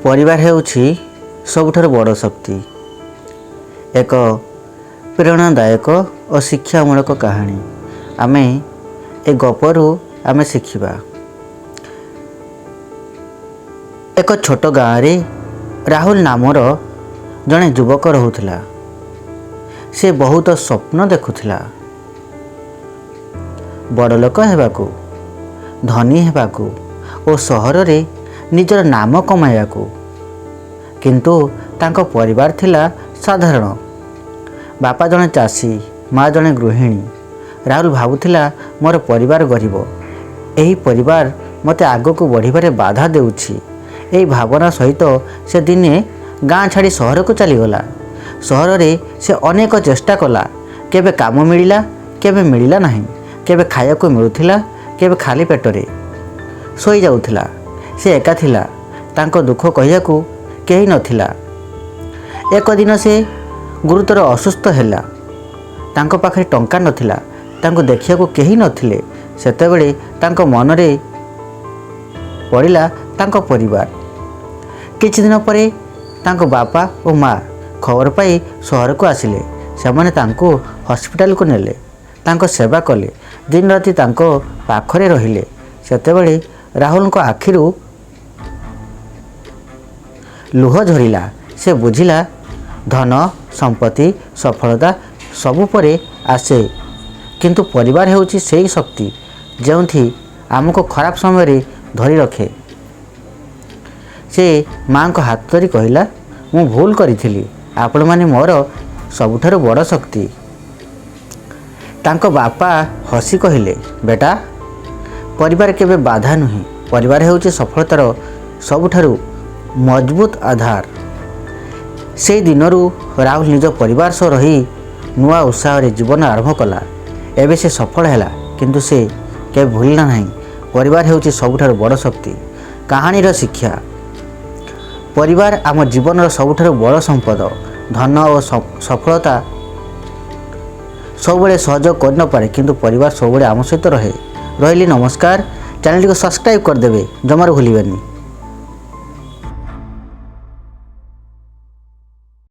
परिवार हेउछि सबुठारु बड़ शक्ति। एक प्रेरणादायक और शिक्षामूलक कहानी आमे ए गपरू आमे शिखिबा। एक छोट गाँव रे राहुल नामर जड़े युवक रहुथिला। से बहुत स्वप्न देखुथिला, बड़ लोक हेबाकू, धनी हेबाकू और सहर रे निजर नाम कमाइबाकू। किंतु तांको परिवार थिला साधारण। बापा जड़े चाषी, माँ जड़े गृहिणी। राहुल भाबुथिला मोर परिवार गरीब, एही परिवार मते आगको बढ़िबारे बाधा देउछि। एही भावना सहित से दिने गाँ छाड़ी सहर को चलीगला। सहर रे से अनेक चेष्टा कला, केबे काम मिलिला केबे मिलिला नहीं, केबे खाया को मिलुथिला केबे खाली पेटरे सोई जाउथिला। से एका थिला, तांको दुख कहियाकू केही नथिला। एक दिन से गुरुतर असुस्थ हैला। तांको पाखरे टंका नथिला, तांको देखियाकू केही नथिले। सेतेबेले तांको मनरे पड़िला तांको परिवार। किछि दिन परे तांको बापा और माँ खबर पाई सहर को आसिले। सेमाने तांको हॉस्पिटल को नेले, तांको सेवा कले, दिन राति तांको पाखरे रहिले। सेतेबेले राहुल को आखिरु लुह झरिला। से बुझिला धन संपत्ति सफलता सबु परे आसे, किंतु परिवार हेउछि सेही शक्ति जेउथि आमको खराब समय रे धरी रखे। से माँ को हाथ धरी कहिला, मु भूल करिथिली, आपण माने मोर सबुठारु बड़ शक्ति। तांको बापा हसी कहिले, बेटा परिवार केबे बाधा नुहे, परिवार हेउछि सफलतार सबुठारु मजबूत आधार। से दिनरू राहुल निज परिवार सह रही नुआ उत्साह रे जीवन आरंभ कला। एबे से सफल हैला, किंतु से केबे भूलिला नहीं, परिवार हेउछि सबुठारु बड़ शक्ति। कहानीर शिक्षा, परिवार आम जीवन सबुठारु बड़ संपद। धन और सफलता सबुबले सहयोग कर न पारे, किंतु परिवार सबुबले आम सहित रहे। रहिली नमस्कार। चैनल को सब्सक्राइब करदेवे, जमार भूलिबेनी।